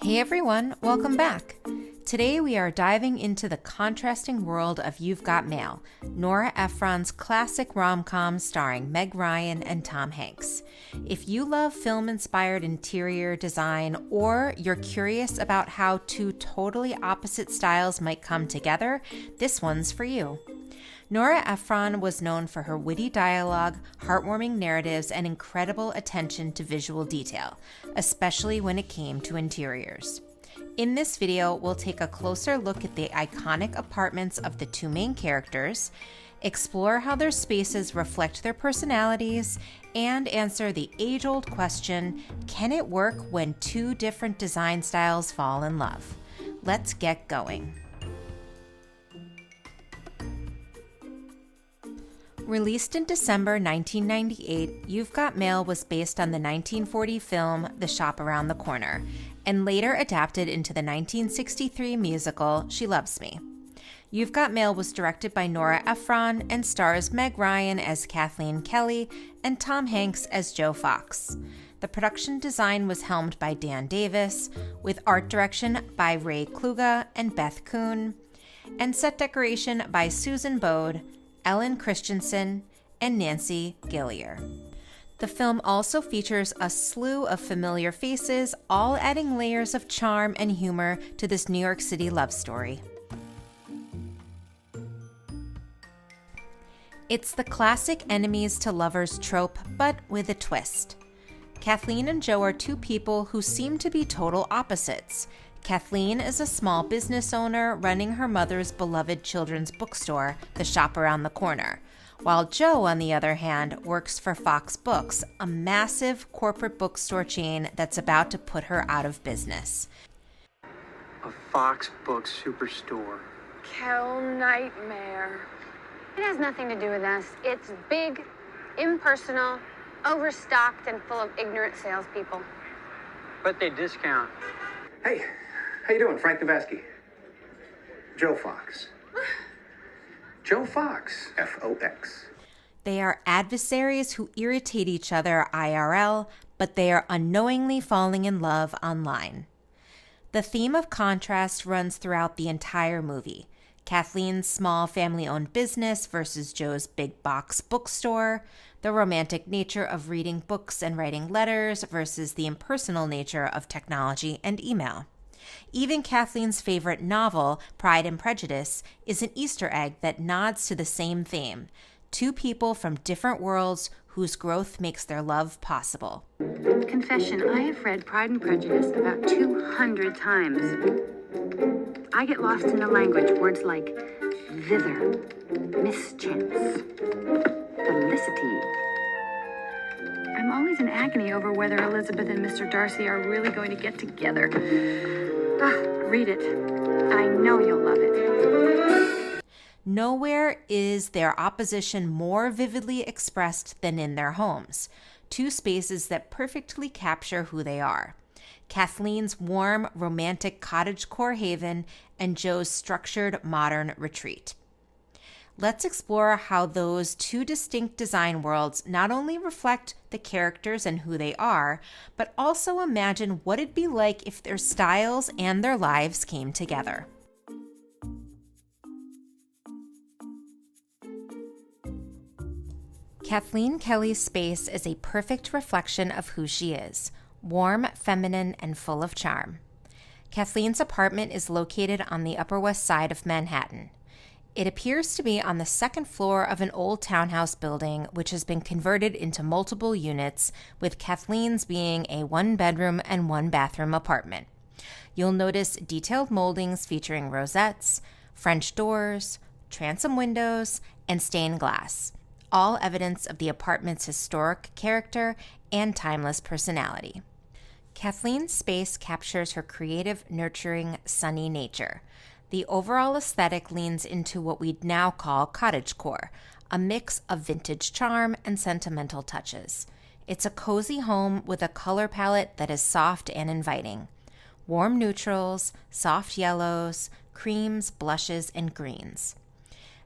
Hey everyone, welcome back. Today we are diving into the contrasting world of You've Got Mail, Nora Ephron's classic rom-com starring Meg Ryan and Tom Hanks. If you love film-inspired interior design or you're curious about how two totally opposite styles might come together, this one's for you. Nora Ephron was known for her witty dialogue, heartwarming narratives, and incredible attention to visual detail, especially when it came to interiors. In this video, we'll take a closer look at the iconic apartments of the two main characters, explore how their spaces reflect their personalities, and answer the age-old question, can it work when two different design styles fall in love? Let's get going. Released in December 1998, You've Got Mail was based on the 1940 film The Shop Around the Corner, and later adapted into the 1963 musical She Loves Me. You've Got Mail was directed by Nora Ephron and stars Meg Ryan as Kathleen Kelly and Tom Hanks as Joe Fox. The production design was helmed by Dan Davis, with art direction by Ray Kluge and Beth Kuhn, and set decoration by Susan Bode, Ellen Christensen, and Nancy Meyers. The film also features a slew of familiar faces, all adding layers of charm and humor to this New York City love story. It's the classic enemies to lovers trope, but with a twist. Kathleen and Joe are two people who seem to be total opposites. Kathleen is a small business owner running her mother's beloved children's bookstore, The Shop Around the Corner, while Joe, on the other hand, works for Fox Books, a massive corporate bookstore chain that's about to put her out of business. A Fox Books superstore. Hell nightmare. It has nothing to do with us. It's big, impersonal, overstocked, and full of ignorant salespeople. But they discount. Hey, how you doing? Frank Navasky. Joe Fox. Joe Fox, F-O-X. They are adversaries who irritate each other IRL, but they are unknowingly falling in love online. The theme of contrast runs throughout the entire movie. Kathleen's small family-owned business versus Joe's big box bookstore, the romantic nature of reading books and writing letters versus the impersonal nature of technology and email. Even Kathleen's favorite novel, Pride and Prejudice, is an Easter egg that nods to the same theme. Two people from different worlds whose growth makes their love possible. Confession, I have read Pride and Prejudice about 200 times. I get lost in the language, words like thither, mischance, felicity. I'm always in agony over whether Elizabeth and Mr. Darcy are really going to get together. Read it. I know you'll love it. Nowhere is their opposition more vividly expressed than in their homes, two spaces that perfectly capture who they are. Kathleen's warm, romantic Cottage-Core haven and Joe's structured, modern retreat. Let's explore how those two distinct design worlds not only reflect the characters and who they are, but also imagine what it'd be like if their styles and their lives came together. Kathleen Kelly's space is a perfect reflection of who she is. Warm, feminine, and full of charm. Kathleen's apartment is located on the Upper West Side of Manhattan. It appears to be on the second floor of an old townhouse building which has been converted into multiple units, with Kathleen's being a one-bedroom and one-bathroom apartment. You'll notice detailed moldings featuring rosettes, French doors, transom windows, and stained glass, all evidence of the apartment's historic character and timeless personality. Kathleen's space captures her creative, nurturing, sunny nature. The overall aesthetic leans into what we'd now call Cottagecore, a mix of vintage charm and sentimental touches. It's a cozy home with a color palette that is soft and inviting. Warm neutrals, soft yellows, creams, blushes, and greens.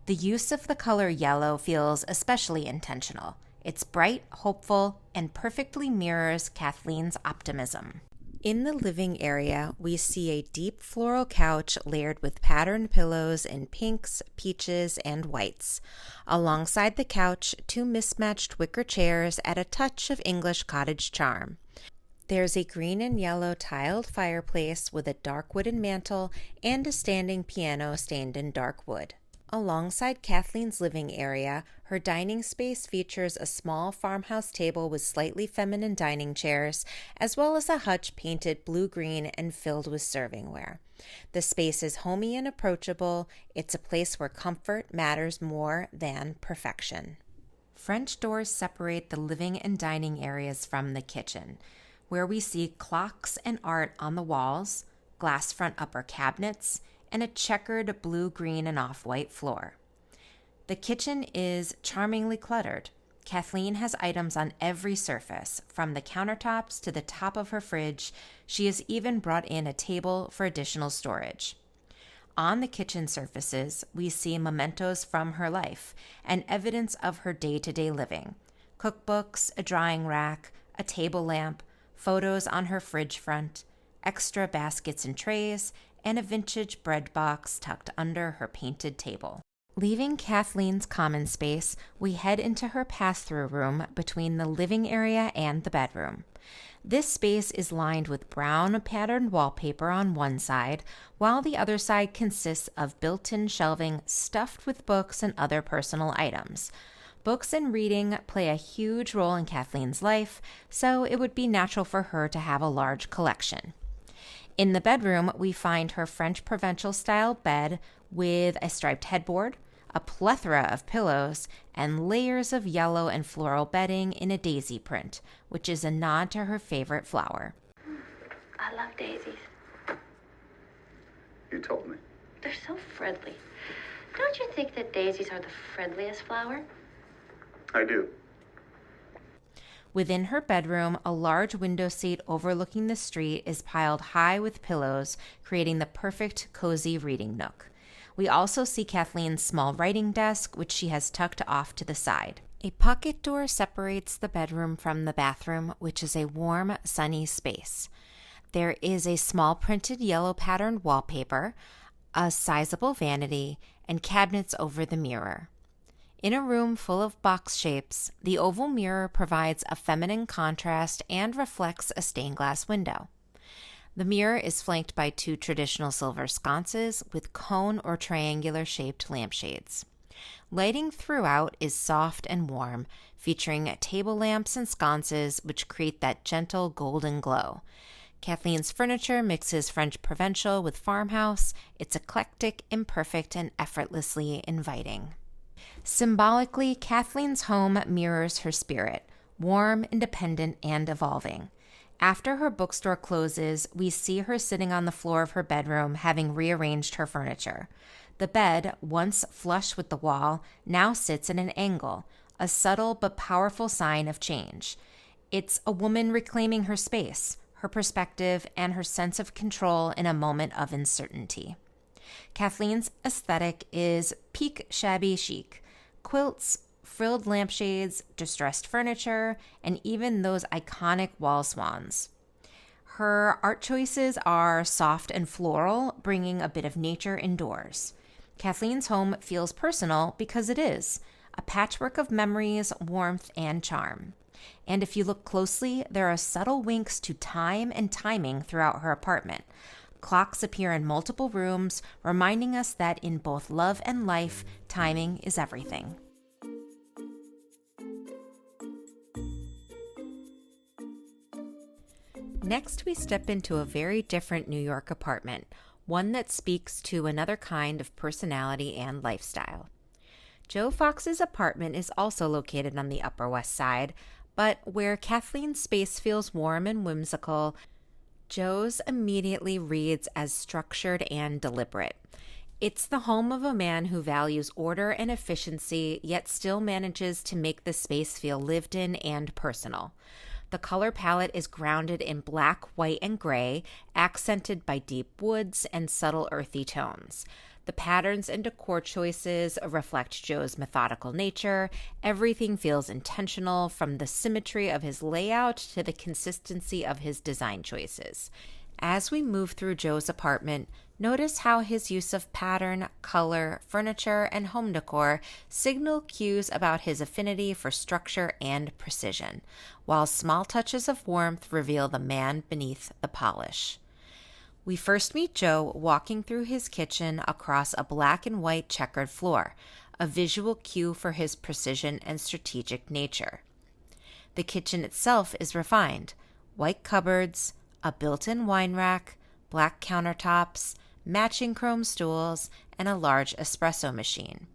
The use of the color yellow feels especially intentional. It's bright, hopeful, and perfectly mirrors Kathleen's optimism. In the living area, we see a deep floral couch layered with patterned pillows in pinks, peaches, and whites. Alongside the couch, two mismatched wicker chairs add a touch of English cottage charm. There's a green and yellow tiled fireplace with a dark wooden mantel and a standing piano stained in dark wood. Alongside Kathleen's living area, her dining space features a small farmhouse table with slightly feminine dining chairs, as well as a hutch painted blue-green and filled with servingware. The space is homey and approachable. It's a place where comfort matters more than perfection. French doors separate the living and dining areas from the kitchen, where we see clocks and art on the walls, glass front upper cabinets, and a checkered blue, green, and off-white floor. The kitchen is charmingly cluttered. Kathleen has items on every surface, from the countertops to the top of her fridge. She has even brought in a table for additional storage. On the kitchen surfaces, we see mementos from her life and evidence of her day-to-day living. Cookbooks, a drying rack, a table lamp, photos on her fridge front, extra baskets and trays, and a vintage bread box tucked under her painted table. Leaving Kathleen's common space, we head into her pass-through room between the living area and the bedroom. This space is lined with brown patterned wallpaper on one side, while the other side consists of built-in shelving stuffed with books and other personal items. Books and reading play a huge role in Kathleen's life, so it would be natural for her to have a large collection. In the bedroom, we find her French Provençal-style bed with a striped headboard, a plethora of pillows, and layers of yellow and floral bedding in a daisy print, which is a nod to her favorite flower. I love daisies. You told me. They're so friendly. Don't you think that daisies are the friendliest flower? I do. Within her bedroom, a large window seat overlooking the street is piled high with pillows, creating the perfect cozy reading nook. We also see Kathleen's small writing desk, which she has tucked off to the side. A pocket door separates the bedroom from the bathroom, which is a warm, sunny space. There is a small printed yellow patterned wallpaper, a sizable vanity, and cabinets over the mirror. In a room full of box shapes, the oval mirror provides a feminine contrast and reflects a stained glass window. The mirror is flanked by two traditional silver sconces with cone or triangular shaped lampshades. Lighting throughout is soft and warm, featuring table lamps and sconces which create that gentle golden glow. Kathleen's furniture mixes French Provençal with farmhouse. It's eclectic, imperfect, and effortlessly inviting. Symbolically, Kathleen's home mirrors her spirit, warm, independent, and evolving. After her bookstore closes, we see her sitting on the floor of her bedroom, having rearranged her furniture. The bed, once flush with the wall, now sits at an angle, a subtle but powerful sign of change. It's a woman reclaiming her space, her perspective, and her sense of control in a moment of uncertainty. Kathleen's aesthetic is peak shabby chic. Quilts, frilled lampshades, distressed furniture, and even those iconic wall swans. Her art choices are soft and floral, bringing a bit of nature indoors. Kathleen's home feels personal because it is, a patchwork of memories, warmth, and charm. And if you look closely, there are subtle winks to time and timing throughout her apartment. Clocks appear in multiple rooms, reminding us that in both love and life, timing is everything. Next, we step into a very different New York apartment, one that speaks to another kind of personality and lifestyle. Joe Fox's apartment is also located on the Upper West Side, but where Kathleen's space feels warm and whimsical, Joe's immediately reads as structured and deliberate. It's the home of a man who values order and efficiency, yet still manages to make the space feel lived in and personal. The color palette is grounded in black, white, and gray, accented by deep woods and subtle earthy tones. The patterns and decor choices reflect Joe's methodical nature. Everything feels intentional, from the symmetry of his layout to the consistency of his design choices. As we move through Joe's apartment, notice how his use of pattern, color, furniture, and home decor signal cues about his affinity for structure and precision, while small touches of warmth reveal the man beneath the polish. We first meet Joe walking through his kitchen across a black and white checkered floor, a visual cue for his precision and strategic nature. The kitchen itself is refined: white cupboards, a built-in wine rack, black countertops, matching chrome stools, and a large espresso machine.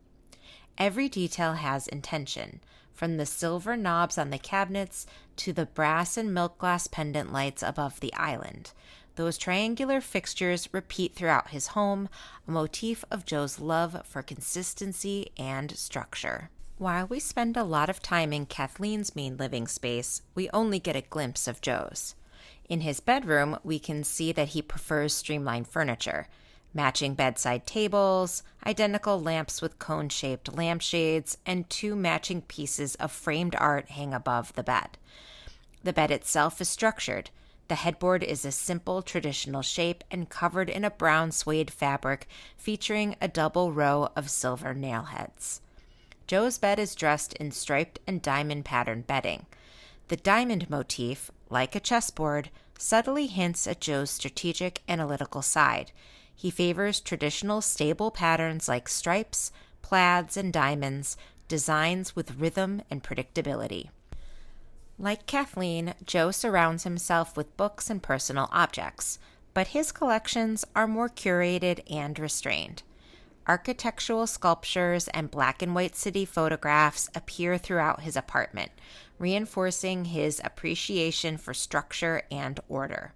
Every detail has intention, from the silver knobs on the cabinets to the brass and milk glass pendant lights above the island. Those triangular fixtures repeat throughout his home, a motif of Joe's love for consistency and structure. While we spend a lot of time in Kathleen's main living space, we only get a glimpse of Joe's. In his bedroom, we can see that he prefers streamlined furniture: matching bedside tables, identical lamps with cone-shaped lampshades, and 2 matching pieces of framed art hang above the bed. The bed itself is structured. The headboard is a simple, traditional shape and covered in a brown suede fabric featuring a double row of silver nail heads. Joe's bed is dressed in striped and diamond patterned bedding. The diamond motif, like a chessboard, subtly hints at Joe's strategic, analytical side. He favors traditional, stable patterns like stripes, plaids, and diamonds, designs with rhythm and predictability. Like Kathleen, Joe surrounds himself with books and personal objects, but his collections are more curated and restrained. Architectural sculptures and black and white city photographs appear throughout his apartment, reinforcing his appreciation for structure and order.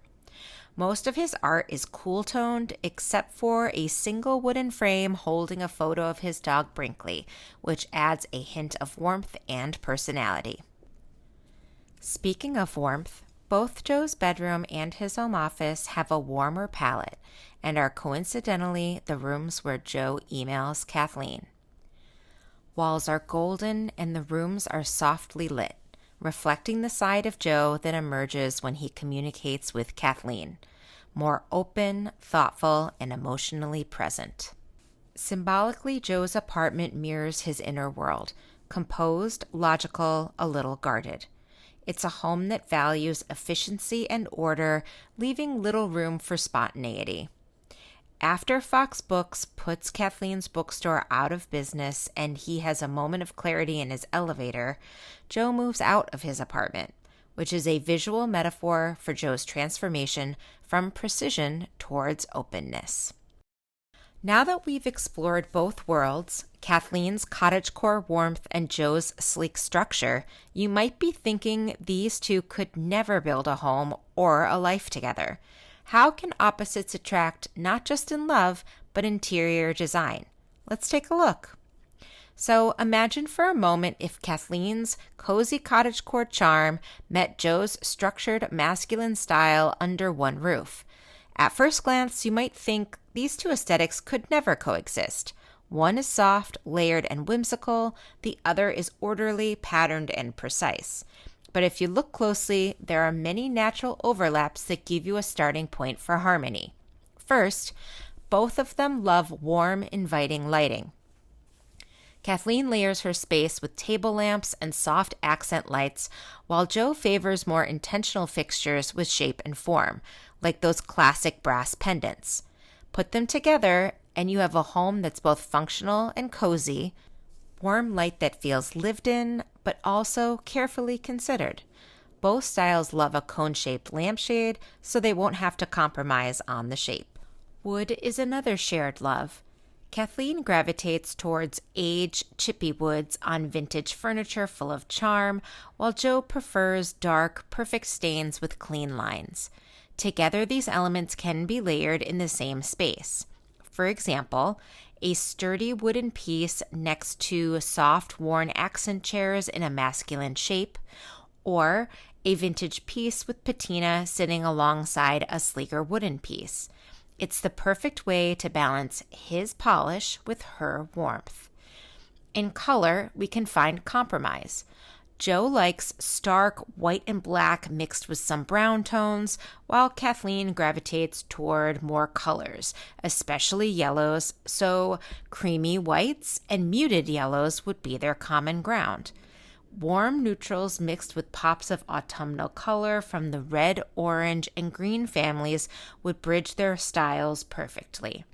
Most of his art is cool-toned, except for a single wooden frame holding a photo of his dog Brinkley, which adds a hint of warmth and personality. Speaking of warmth, both Joe's bedroom and his home office have a warmer palette and are coincidentally the rooms where Joe emails Kathleen. Walls are golden and the rooms are softly lit, reflecting the side of Joe that emerges when he communicates with Kathleen, more open, thoughtful, and emotionally present. Symbolically, Joe's apartment mirrors his inner world, composed, logical, a little guarded. It's a home that values efficiency and order, leaving little room for spontaneity. After Fox Books puts Kathleen's bookstore out of business and he has a moment of clarity in his elevator, Joe moves out of his apartment, which is a visual metaphor for Joe's transformation from precision towards openness. Now that we've explored both worlds, Kathleen's cottagecore warmth and Joe's sleek structure, you might be thinking these two could never build a home or a life together. How can opposites attract not just in love, but interior design? Let's take a look. So imagine for a moment if Kathleen's cozy cottagecore charm met Joe's structured masculine style under one roof. At first glance, you might think these two aesthetics could never coexist. One is soft, layered, and whimsical. The other is orderly, patterned, and precise. But if you look closely, there are many natural overlaps that give you a starting point for harmony. First, both of them love warm, inviting lighting. Kathleen layers her space with table lamps and soft accent lights, while Joe favors more intentional fixtures with shape and form, like those classic brass pendants. Put them together, and you have a home that's both functional and cozy, warm light that feels lived in, but also carefully considered. Both styles love a cone-shaped lampshade, so they won't have to compromise on the shape. Wood is another shared love. Kathleen gravitates towards aged, chippy woods on vintage furniture full of charm, while Joe prefers dark, perfect stains with clean lines. Together, these elements can be layered in the same space. For example, a sturdy wooden piece next to soft, worn accent chairs in a masculine shape, or a vintage piece with patina sitting alongside a sleeker wooden piece. It's the perfect way to balance his polish with her warmth. In color, we can find compromise. Joe likes stark white and black mixed with some brown tones, while Kathleen gravitates toward more colors, especially yellows, so creamy whites and muted yellows would be their common ground. Warm neutrals mixed with pops of autumnal color from the red, orange, and green families would bridge their styles perfectly.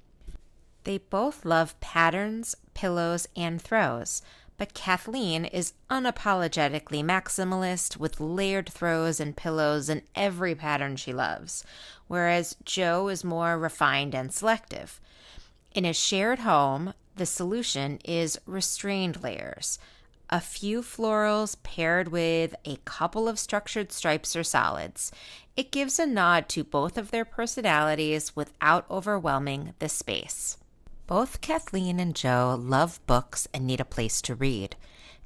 They both love patterns, pillows, and throws, but Kathleen is unapologetically maximalist with layered throws and pillows in every pattern she loves, whereas Joe is more refined and selective. In a shared home, the solution is restrained layers. A few florals paired with a couple of structured stripes or solids. It gives a nod to both of their personalities without overwhelming the space. Both Kathleen and Joe love books and need a place to read.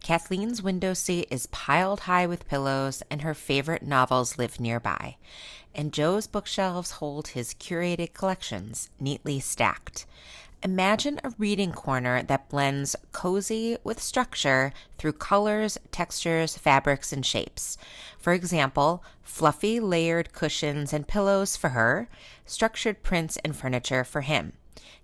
Kathleen's window seat is piled high with pillows, and her favorite novels live nearby. And Joe's bookshelves hold his curated collections, neatly stacked. Imagine a reading corner that blends cozy with structure through colors, textures, fabrics, and shapes. For example, fluffy layered cushions and pillows for her, structured prints and furniture for him,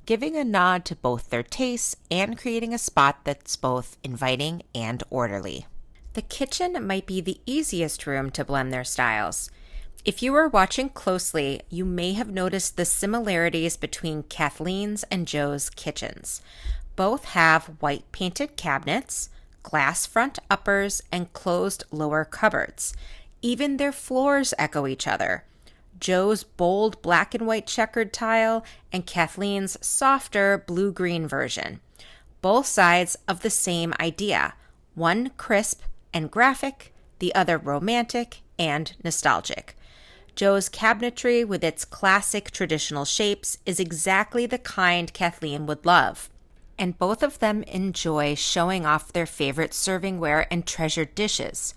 giving a nod to both their tastes and creating a spot that's both inviting and orderly. The kitchen might be the easiest room to blend their styles. If you were watching closely, you may have noticed the similarities between Kathleen's and Joe's kitchens. Both have white painted cabinets, glass front uppers, and closed lower cupboards. Even their floors echo each other. Joe's bold black and white checkered tile and Kathleen's softer blue-green version. Both sides of the same idea, one crisp and graphic, the other romantic and nostalgic. Joe's cabinetry with its classic traditional shapes is exactly the kind Kathleen would love. And both of them enjoy showing off their favorite servingware and treasured dishes.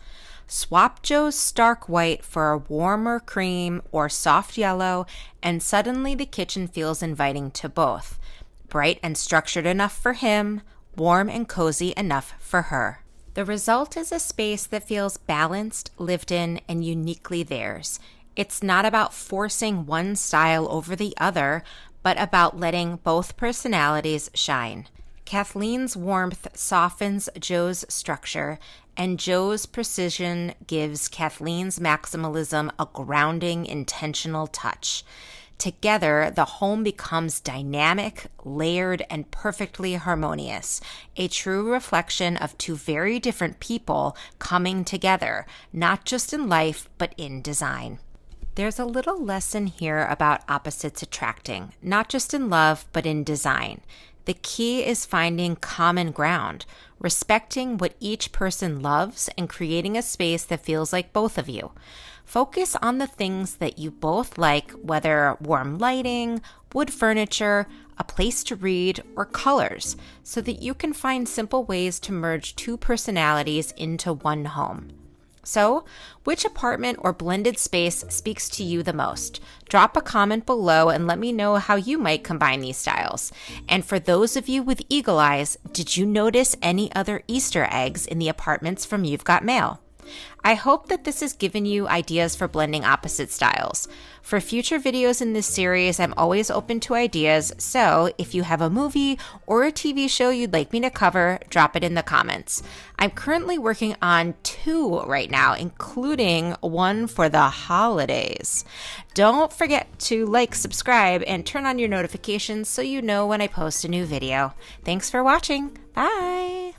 Swap Joe's stark white for a warmer cream or soft yellow, and suddenly the kitchen feels inviting to both. Bright and structured enough for him, warm and cozy enough for her. The result is a space that feels balanced, lived in, and uniquely theirs. It's not about forcing one style over the other, but about letting both personalities shine. Kathleen's warmth softens Joe's structure, and Joe's precision gives Kathleen's maximalism a grounding, intentional touch. Together, the home becomes dynamic, layered, and perfectly harmonious, a true reflection of two very different people coming together, not just in life, but in design. There's a little lesson here about opposites attracting, not just in love, but in design. The key is finding common ground, respecting what each person loves, and creating a space that feels like both of you. Focus on the things that you both like, whether warm lighting, wood furniture, a place to read, or colors, so that you can find simple ways to merge two personalities into one home. So, which apartment or blended space speaks to you the most? Drop a comment below and let me know how you might combine these styles. And for those of you with eagle eyes, did you notice any other Easter eggs in the apartments from You've Got Mail? I hope that this has given you ideas for blending opposite styles. For future videos in this series, I'm always open to ideas, so if you have a movie or a TV show you'd like me to cover, drop it in the comments. I'm currently working on 2 right now, including one for the holidays. Don't forget to like, subscribe, and turn on your notifications so you know when I post a new video. Thanks for watching. Bye!